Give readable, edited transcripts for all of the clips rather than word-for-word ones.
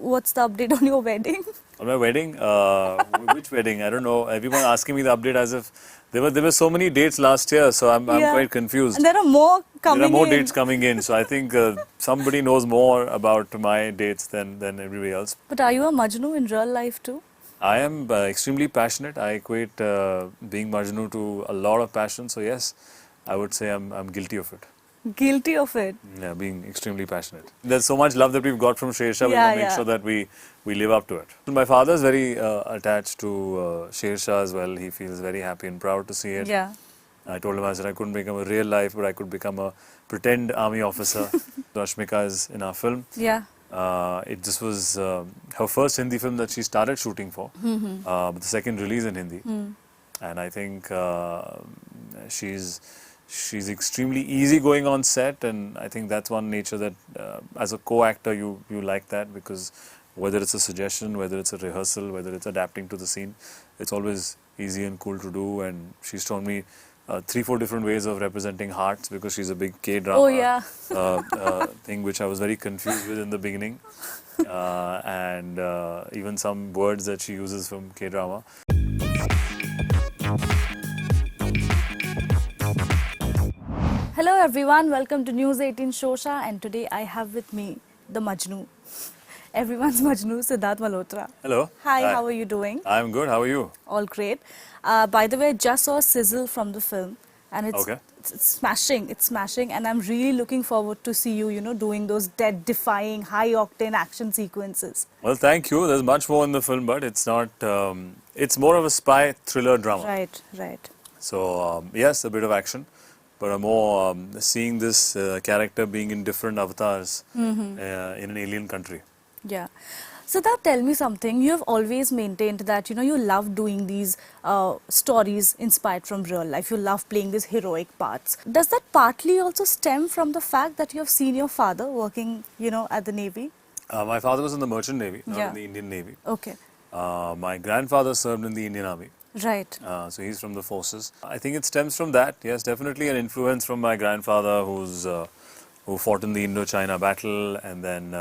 what's the update on your wedding? On my wedding? Which wedding? I don't know. Everyone asking me the update as if there were so many dates last year, so I'm quite confused. And there are more coming in. There are more dates coming in, so I think somebody knows more about my dates than everybody else. But are you a Majnu in real life too? I am extremely passionate. I equate being Majnu to a lot of passion, so yes, I would say I'm guilty of it. Guilty of it? Yeah, being extremely passionate. There's so much love that we've got from Shersha, we want to make sure that we live up to it. My father is very attached to Shersha as well. He feels very happy and proud to see it. Yeah. I told him, I said I couldn't become a real life, but I could become a pretend army officer. Rashmika is in our film. Yeah. This was her first Hindi film that she started shooting for, but the second release in Hindi. And I think she's extremely easygoing on set, and I think that's one nature that as a co-actor you like that, because whether it's a suggestion, whether it's a rehearsal, whether it's adapting to the scene, it's always easy and cool to do. And she's shown me 3-4 different ways of representing hearts, because she's a big K-drama thing, which I was very confused with in the beginning, and even some words that she uses from K-drama. Hello everyone, welcome to News 18 Shosha, and today I have with me the Majnu. Everyone's Majnu, Sidharth Malhotra. Hello. Hi, how are you doing? I'm good, how are you? All great. By the way, I just saw a sizzle from the film, and it's smashing, and I'm really looking forward to see you, doing those death-defying, high-octane action sequences. Well, thank you. There's much more in the film, but it's not, it's more of a spy thriller drama. Right. So, yes, a bit of action, but more seeing this character being in different avatars in an alien country. Yeah. So that, tell me something. You have always maintained that, you love doing these stories inspired from real life. You love playing these heroic parts. Does that partly also stem from the fact that you have seen your father working, at the Navy? My father was in the Merchant Navy, not in the Indian Navy. Okay. My grandfather served in the Indian Army. Right. So he's from the forces. I think it stems from that. Yes, definitely an influence from my grandfather, who fought in the Indochina battle, and then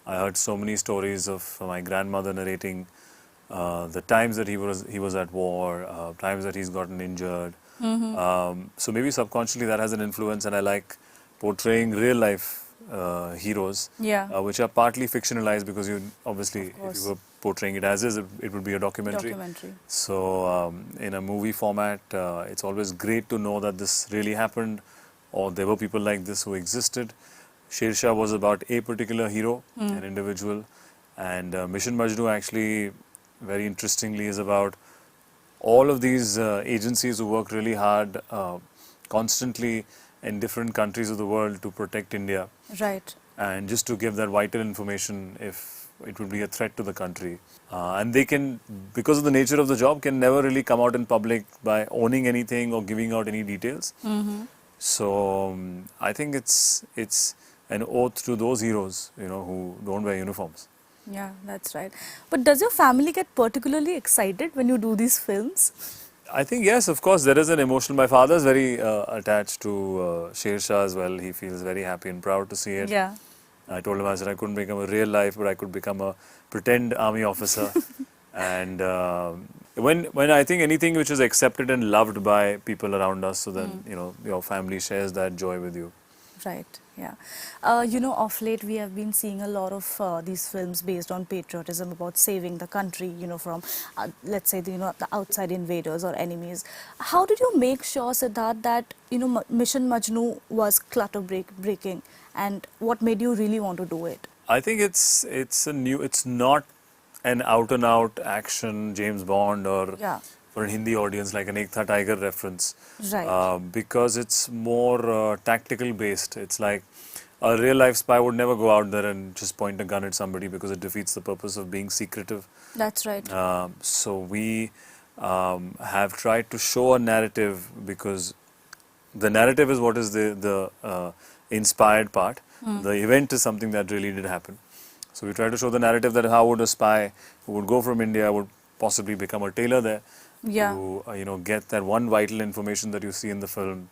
I heard so many stories of my grandmother narrating the times that he was at war, times that he's gotten injured. So maybe subconsciously that has an influence, and I like portraying real life heroes, which are partly fictionalized, because you obviously, if you were portraying it as is, it would be a documentary. So in a movie format, it's always great to know that this really happened, or there were people like this who existed. Shersha was about a particular hero, an individual, and Mission Majnu actually, very interestingly, is about all of these agencies who work really hard, constantly in different countries of the world to protect India. Right. And just to give that vital information if it would be a threat to the country. And they can, because of the nature of the job, can never really come out in public by owning anything or giving out any details. So I think it's an oath to those heroes, who don't wear uniforms. Yeah, that's right. But does your family get particularly excited when you do these films? I think yes, of course, there is an emotion. My father is very attached to Shersha as well. He feels very happy and proud to see it. Yeah. I told him, I said I couldn't become a real life, but I could become a pretend army officer. And when I think anything which is accepted and loved by people around us, so then, your family shares that joy with you. Right, yeah. Of late we have been seeing a lot of these films based on patriotism, about saving the country, from, let's say, the outside invaders or enemies. How did you make sure, Sidharth, that, Mission Majnu was clutter-breaking, and what made you really want to do it? I think it's not an out-and-out action James Bond or for a Hindi audience like an Ek Tha Tiger reference. Right. Because it's more tactical based. It's like a real life spy would never go out there and just point a gun at somebody, because it defeats the purpose of being secretive. That's right. So we have tried to show a narrative, because the narrative is what is the inspired part. The event is something that really did happen. So we try to show the narrative that how would a spy who would go from India would possibly become a tailor there, to get that one vital information that you see in the film.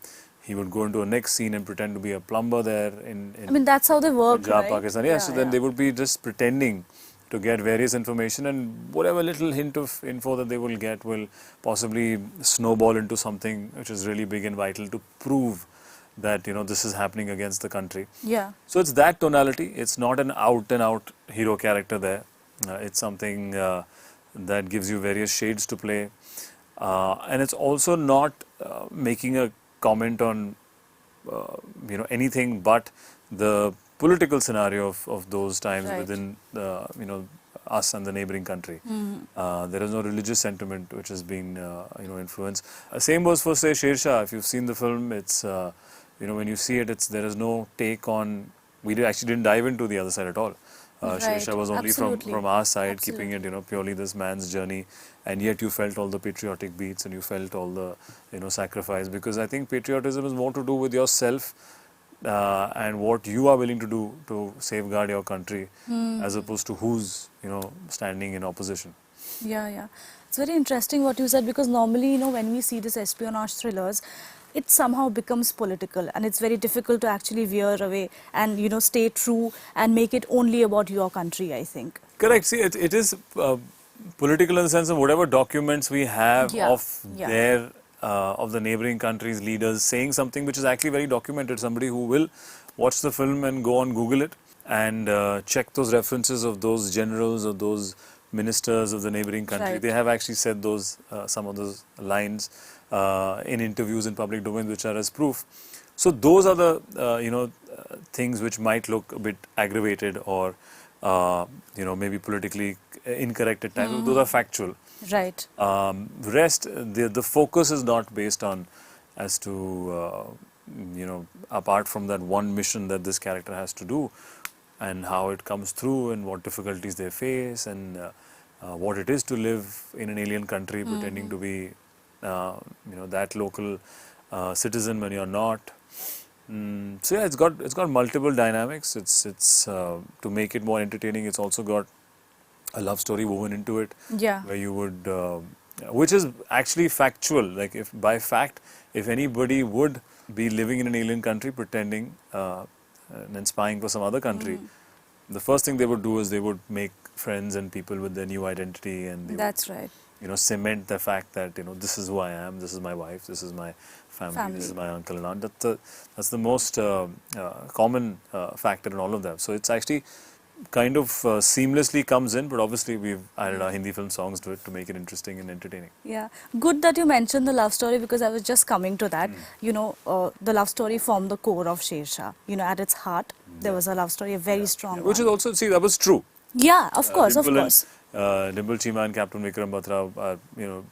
he would go into a next scene and pretend to be a plumber there I mean, that's how they work, Punjab, right? Pakistan. Yeah, so then they would be just pretending to get various information, and whatever little hint of info that they will get will possibly snowball into something which is really big and vital to prove that, this is happening against the country. Yeah. So it's that tonality. It's not an out and out hero character there. It's something that gives you various shades to play. And it's also not making a comment on anything but the political scenario of those times within us and the neighboring country. There is no religious sentiment which has been influenced. Same goes for, say, Sher Shah. If you've seen the film, it's when you see it, there is no take on. We actually didn't dive into the other side at all. Sher Shah was only from our side, keeping it purely this man's journey, and yet you felt all the patriotic beats and you felt all the sacrifice, because I think patriotism is more to do with yourself and what you are willing to do to safeguard your country, as opposed to who's standing in opposition. Yeah. It's very interesting what you said, because normally, when we see this espionage thrillers, it somehow becomes political, and it's very difficult to actually veer away and, stay true and make it only about your country, I think. Correct. See, it is political in the sense of whatever documents we have of the neighboring countries' leaders saying something which is actually very documented. Somebody who will watch the film and go on Google it and check those references of those generals or those ministers of the neighboring country. Right. They have actually said those some of those lines in interviews in public domain, which are as proof. So those are the things which might look a bit aggravated or maybe politically incorrect at times. Those are factual. Right. Rest, the focus is not based on as to apart from that one mission that this character has to do, and how it comes through, and what difficulties they face, and what it is to live in an alien country, pretending to be that local citizen when you're not. So yeah, it's got multiple dynamics. It's to make it more entertaining. It's also got a love story woven into it. Yeah. Where you would, which is actually factual. Like if anybody would be living in an alien country, pretending and then spying for some other country, the first thing they would do is they would make friends and people with their new identity, and they That's right. cement the fact that this is who I am, this is my wife, this is my family. This is my uncle and aunt. That's the most common factor in all of them. So it's actually kind of seamlessly comes in, but obviously we've added our Hindi film songs to it to make it interesting and entertaining. Yeah, good that you mentioned the love story, because I was just coming to that. The love story formed the core of Sher Shah. At its heart, there was a love story, a very strong one. Which is also, see, that was true. Yeah, of course, Dimple of course. Dimple Cheema and Captain Vikram Batra are,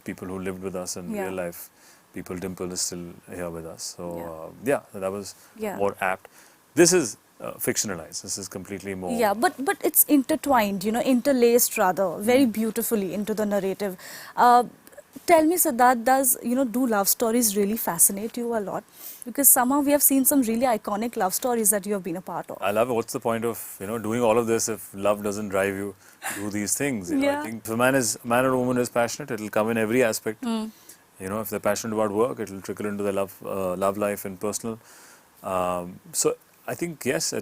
people who lived with us in real life. Dimple is still here with us. So, that was more apt. This is fictionalized. This is completely more... Yeah, but it's intertwined, interlaced rather, very beautifully into the narrative. Tell me, Sidharth, do love stories really fascinate you a lot? Because somehow we have seen some really iconic love stories that you have been a part of. I love it. What's the point of, doing all of this if love doesn't drive you to do these things? I think if a man or woman is passionate, it'll come in every aspect. If they're passionate about work, it'll trickle into their love life and personal. So I think, yes,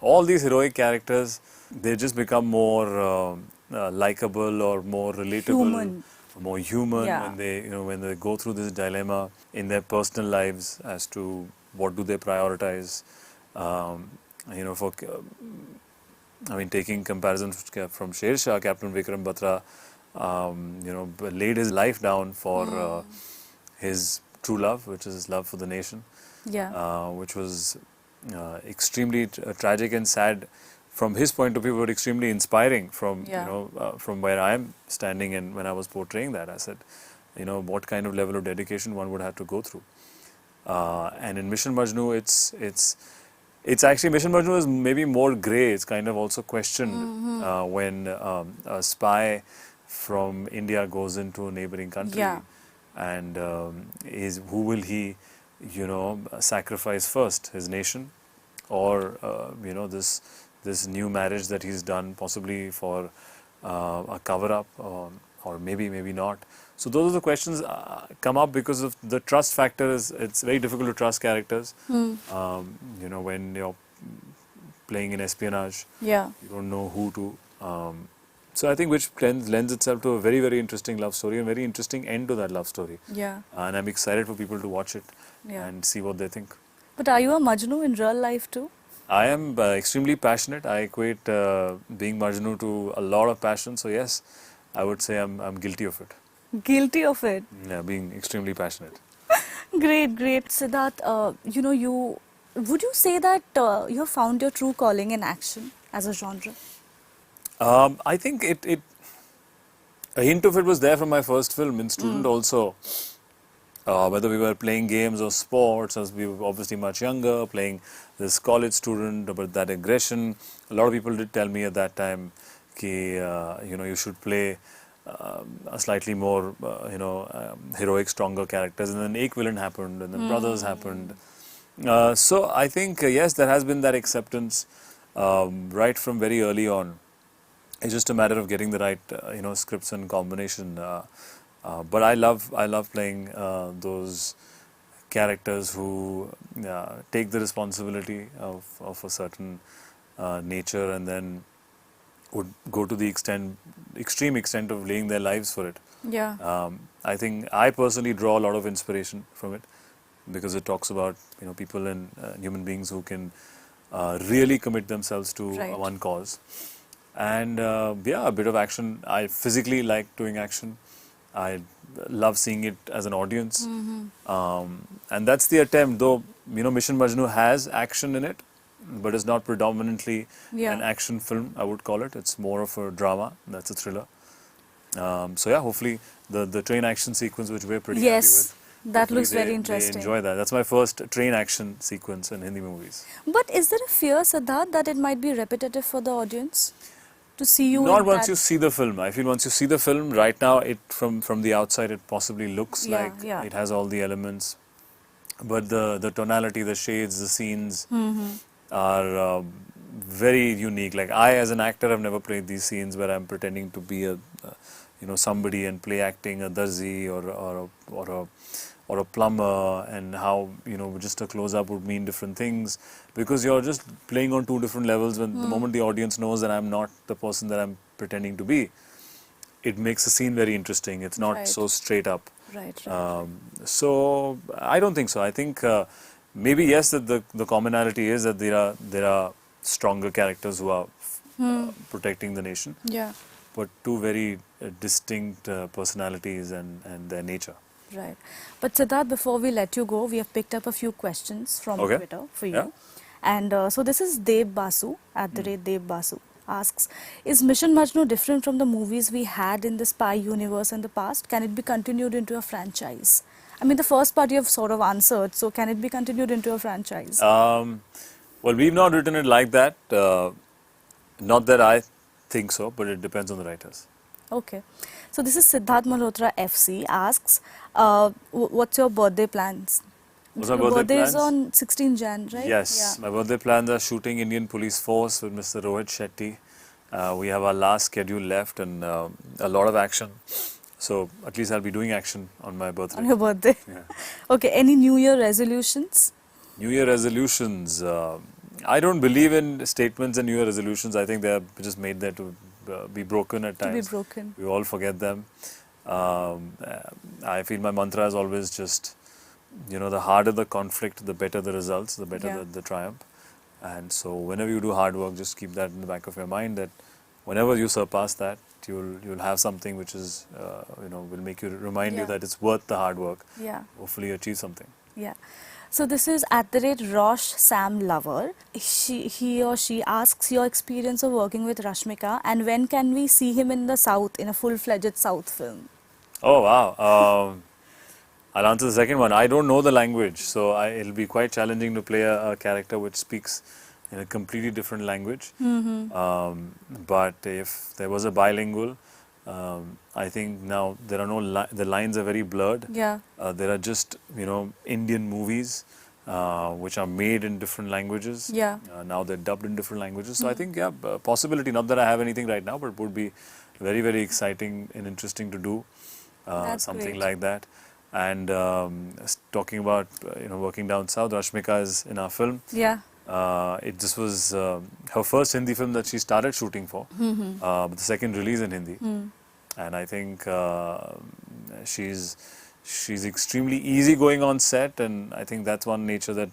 all these heroic characters, they just become more likable or more relatable, more human when they go through this dilemma in their personal lives as to what do they prioritize. Taking comparisons from Sher Shah, Captain Vikram Batra, laid his life down for his true love, which is his love for the nation, which was extremely tragic and sad from his point of view, but extremely inspiring from from where I am standing. And when I was portraying that, I said, what kind of level of dedication one would have to go through. And in Mission Majnu, it's actually, Mission Majnu is maybe more grey. It's kind of also questioned when a spy from India goes into a neighboring country, and who will he, sacrifice first, his nation, or this new marriage that he's done, possibly for a cover-up, or maybe not. So those are the questions come up because of the trust factor. It's very difficult to trust characters. When you're playing in espionage, Yeah. you don't know who to. So I think which lends itself to a very, very interesting love story and very interesting end to that love story. Yeah. And I'm excited for people to watch it Yeah. and see what they think. But are you a Majnu in real life too? I am extremely passionate. I equate being Majnu to a lot of passion. So yes, I would say I'm guilty of it. Guilty of it. Yeah, being extremely passionate. Great, great. Sidharth, would you say that you have found your true calling in action as a genre? I think a hint of it was there from my first film in Student also. Whether we were playing games or sports, as we were obviously much younger, playing this college student, about that aggression. A lot of people did tell me at that time, you should play a slightly more, heroic, stronger characters. And then Ek Villain happened, and then Brothers happened. So I think, yes, there has been that acceptance right from very early on. It's just a matter of getting the right, scripts and combination. But I love playing those characters who take the responsibility of a certain nature and then would go to the extreme extent of laying their lives for it. Yeah. I think I personally draw a lot of inspiration from it because it talks about people and human beings who can really commit themselves to one cause. And a bit of action. I physically like doing action. I love seeing it as an audience. And that's the attempt, though, Mission Majnu has action in it, but it's not predominantly an action film, I would call it. It's more of a drama. That's a thriller. Hopefully the train action sequence, which we're pretty happy with. That looks very interesting. They enjoy that. That's my first train action sequence in Hindi movies. But is there a fear, Sidharth, that it might be repetitive for the audience? To see you Not once you see the film. I feel once you see the film, right now, from the outside, it possibly looks like it has all the elements. But the tonality, the shades, the scenes are very unique. Like I, as an actor, have never played these scenes where I'm pretending to be somebody and play acting a darzi or a plumber, and how just a close-up would mean different things, because you're just playing on two different levels. When the moment the audience knows that I'm not the person that I'm pretending to be, it makes the scene very interesting. It's not so straight up. Right. So I don't think so. I think maybe yes, that the commonality is that there are stronger characters who are protecting the nation. Yeah. But two very distinct personalities and their nature. Right. But Sidharth, before we let you go, we have picked up a few questions from Twitter for you. Yeah. And so this is Deb Basu, @Deb Basu, asks, is Mission Majnu different from the movies we had in the spy universe in the past? Can it be continued into a franchise? I mean, the first part you have sort of answered, so can it be continued into a franchise? Well, we've not written it like that. Not that I think so, but it depends on the writers. Okay. So this is Sidharth Malhotra FC asks, what's your birthday plans? What's my Your birthday birthday is plans? on 16 Jan, right? Yes, my birthday plans are shooting Indian Police Force with Mr. Rohit Shetty. We have our last schedule left and a lot of action. So at least I'll be doing action on my birthday. On your birthday. Yeah. Okay, any New Year resolutions? New Year resolutions. I don't believe in statements and New Year resolutions. I think they're just made there to be broken at times. To be broken. We all forget them. I feel my mantra is always just, the harder the conflict, the better the results, the better the triumph. And so whenever you do hard work, just keep that in the back of your mind, that whenever you surpass that, you'll have something which is, will make you remind you that it's worth the hard work. Yeah. Hopefully you achieve something. Yeah. So this is @Rosh Sam Lover. He or she asks your experience of working with Rashmika, and when can we see him in the South, in a full-fledged South film? Oh, wow. I'll answer the second one. I don't know the language, so it'll be quite challenging to play a character which speaks in a completely different language. But if there was a bilingual, I think now there are the lines are very blurred. Yeah. There are just, Indian movies which are made in different languages. Yeah. Now they're dubbed in different languages. So I think, possibility, not that I have anything right now, but it would be very, very exciting and interesting to do That's something great. like that. And talking about working down south, Rashmika is in our film. Yeah. This was her first Hindi film that she started shooting for, but the second release in Hindi. And I think she's extremely easygoing on set, and I think that's one nature that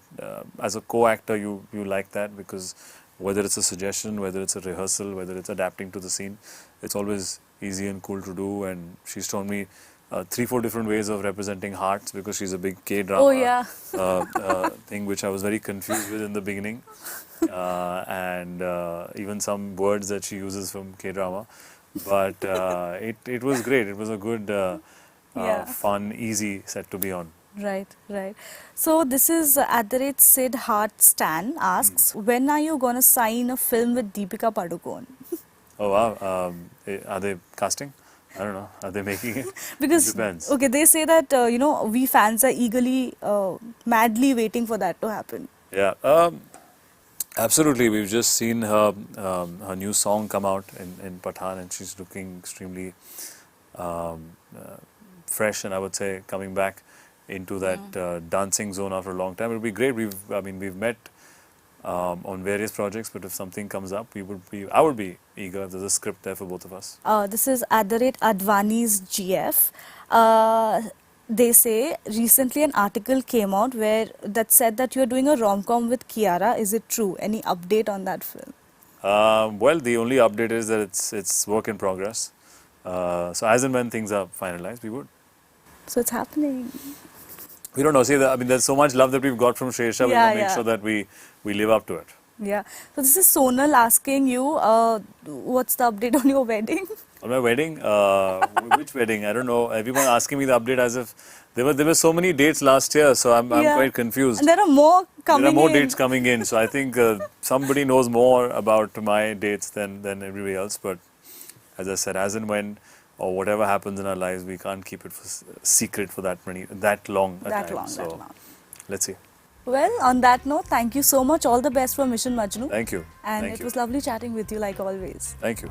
as a co-actor you like that, because whether it's a suggestion, whether it's a rehearsal, whether it's adapting to the scene, it's always easy and cool to do. And she's shown me 3-4 different ways of representing hearts, because she's a big K-drama Oh, yeah. thing, which I was very confused with in the beginning, and even some words that she uses from K-drama. But it was great. It was a good, Yeah. fun, easy set to be on. Right, right. So this is @Sidharth Stan asks, when are you gonna sign a film with Deepika Padukone? Oh wow! Are they casting? I don't know. Are they making it? Because It depends. okay, they say that we fans are eagerly, madly waiting for that to happen. Yeah, absolutely. We've just seen her new song come out in Pathan, and she's looking extremely fresh, and I would say coming back into that dancing zone after a long time. It would be great. We've met on various projects, but if something comes up, I would be eager if there's a script there for both of us. This is @Advani's GF. They say recently an article came out that said that you're doing a rom-com with Kiara. Is it true? Any update on that film? Well, the only update is that it's work in progress. So as and when things are finalized, we would. So it's happening. We don't know. See, there's so much love that we've got from Shresha. We want to make sure that we live up to it. Yeah. So this is Sonal asking you, what's the update on your wedding? On my wedding? Which wedding? I don't know. Everyone asking me the update as if there were so many dates last year, so I'm quite confused. And there are more coming in. There are more dates coming in, so I think somebody knows more about my dates than everybody else. But as I said, as and when or whatever happens in our lives, we can't keep it secret for that long a time. So let's see. Well, on that note, thank you so much. All the best for Mission Majnu. Thank you. And Thank it you. was lovely chatting with you like always. Thank you.